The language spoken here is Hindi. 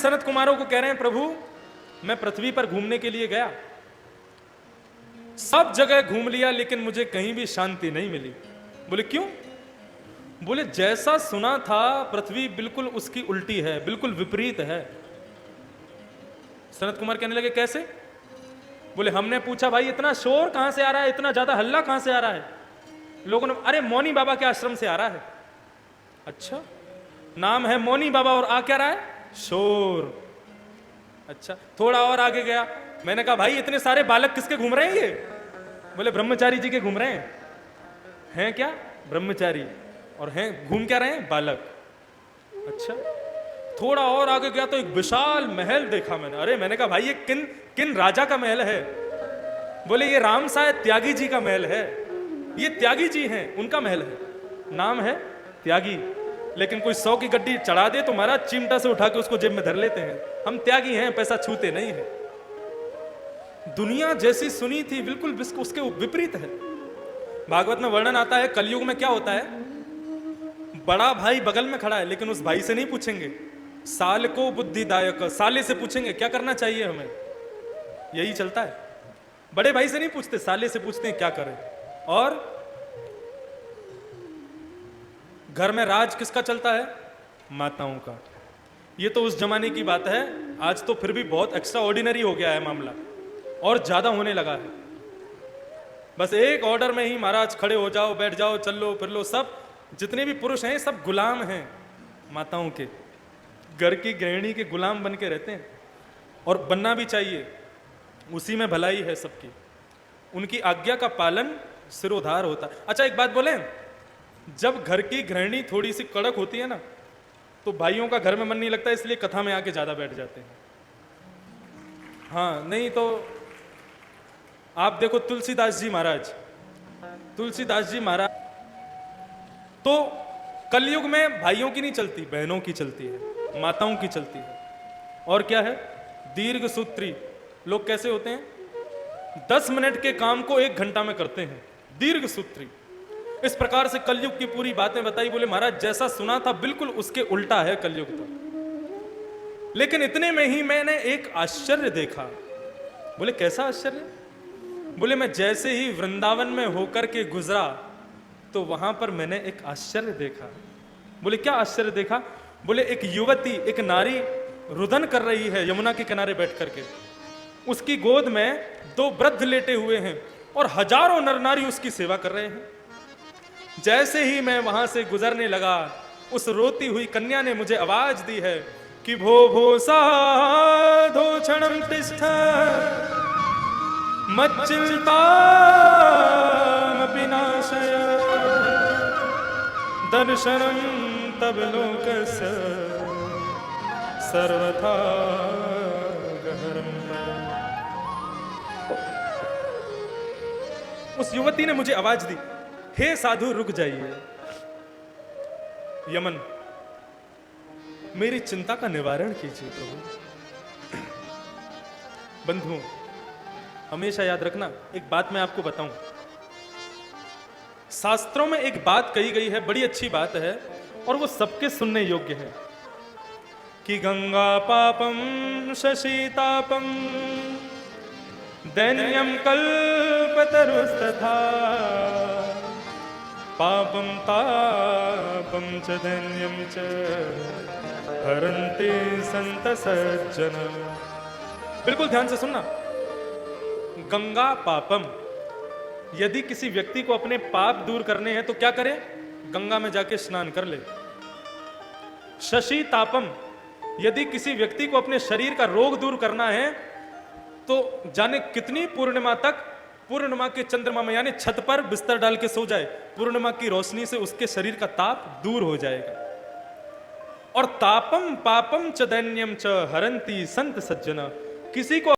सनत कुमारों को कह रहे हैं, प्रभु मैं पृथ्वी पर घूमने के लिए गया, सब जगह घूम लिया, लेकिन मुझे कहीं भी शांति नहीं मिली। बोले क्यों? बोले जैसा सुना था पृथ्वी बिल्कुल उसकी उल्टी है, बिल्कुल विपरीत है। सनत कुमार कहने लगे कैसे? बोले हमने पूछा भाई इतना शोर कहां से आ रहा है, इतना ज्यादा हल्ला कहां से आ रहा है? लोगों ने, अरे मौनी बाबा के आश्रम से आ रहा है। अच्छा, नाम है मौनी बाबा और आ क्या रहा है? शोर। अच्छा, थोड़ा और आगे गया, मैंने कहा भाई इतने सारे बालक किसके घूम रहे हैं ये? बोले ब्रह्मचारी जी के घूम रहे हैं क्या? ब्रह्मचारी, और हैं घूम क्या रहे हैं? बालक। अच्छा, थोड़ा और आगे गया तो एक विशाल महल देखा मैंने। अरे मैंने कहा भाई ये किन किन राजा का महल है? बोले ये राम साहब त्यागी जी का महल है, ये त्यागी जी हैं उनका महल है, नाम है त्यागी। लेकिन कोई 100 की गड्डी चढ़ा दे तो महाराज चिमटा से उठा के उसको जेब में धर लेते हैं। हम त्यागी हैं, पैसा छूते नहीं है। दुनिया जैसी सुनी थी बिल्कुल उसके विपरीत है। भागवत में वर्णन आता है कलयुग में क्या होता है, बड़ा भाई बगल में खड़ा है लेकिन उस भाई से नहीं पूछेंगे, साल को बुद्धिदायक, साले से पूछेंगे क्या करना चाहिए हमें। यही चलता है, बड़े भाई से नहीं पूछते, साले से पूछते हैं क्या करें। और घर में राज किसका चलता है? माताओं का। ये तो उस जमाने की बात है, आज तो फिर भी बहुत एक्स्ट्रा ऑर्डिनरी हो गया है मामला, और ज्यादा होने लगा है। बस एक ऑर्डर में ही महाराज खड़े हो जाओ, बैठ जाओ, चल लो फिर लो, सब जितने भी पुरुष हैं सब गुलाम हैं माताओं के, घर की गृहिणी के गुलाम बन के रहते हैं। और बनना भी चाहिए, उसी में भलाई है सबकी, उनकी आज्ञा का पालन सिरोधार होता है। अच्छा एक बात बोले, जब घर की गृहिणी थोड़ी सी कड़क होती है ना, तो भाइयों का घर में मन नहीं लगता, इसलिए कथा में आके ज्यादा बैठ जाते हैं। हाँ, नहीं तो आप देखो तुलसीदास जी महाराज, तुलसीदास जी महाराज तो कलयुग में भाइयों की नहीं चलती, बहनों की चलती है, माताओं की चलती है। और क्या है? दीर्घ सूत्री। लोग कैसे होते हैं? 10 मिनट के काम को 1 घंटा में करते हैं, दीर्घ सूत्री। इस प्रकार से कलयुग की पूरी बातें बताई। बोले महाराज जैसा सुना था बिल्कुल उसके उल्टा है कलयुग तो। लेकिन इतने में ही मैंने एक आश्चर्य देखा। बोले कैसा आश्चर्य? बोले मैं जैसे ही वृंदावन में होकर के गुजरा तो वहां पर मैंने एक आश्चर्य देखा। बोले क्या आश्चर्य देखा? बोले एक युवती, एक नारी रुदन कर रही है यमुना के किनारे बैठ करके, उसकी गोद में 2 वृद्ध लेटे हुए हैं और हजारों नर नारी उसकी सेवा कर रहे हैं। जैसे ही मैं वहां से गुजरने लगा, उस रोती हुई कन्या ने मुझे आवाज दी है कि भो भो साधो क्षणम तिष्ठ मच्चिंता विनाशय दर्शनम तब लोकस्य सर्वथा गहरम। उस युवती ने मुझे आवाज दी, हे साधु रुक जाइए, यमन मेरी चिंता का निवारण कीजिए प्रभु। बंधुओं हमेशा याद रखना, एक बात मैं आपको बताऊं, शास्त्रों में एक बात कही गई है, बड़ी अच्छी बात है और वो सबके सुनने योग्य है कि गंगा पापम शशीतापम दैन्यम कल्पतरुस्तथा पापम तापम च दैन्यम च हरन्ति संत सज्जन। बिल्कुल ध्यान से सुनना, गंगा पापम, यदि किसी व्यक्ति को अपने पाप दूर करने हैं तो क्या करे? गंगा में जाके स्नान कर ले। शशि तापम, यदि किसी व्यक्ति को अपने शरीर का रोग दूर करना है तो जाने कितनी पूर्णिमा तक, पूर्णिमा के चंद्रमा में यानी छत पर बिस्तर डाल के सो जाए, पूर्णिमा की रोशनी से उसके शरीर का ताप दूर हो जाएगा। और तापम पापम च दैन्यम च हरन्ति संत सज्जन, किसी को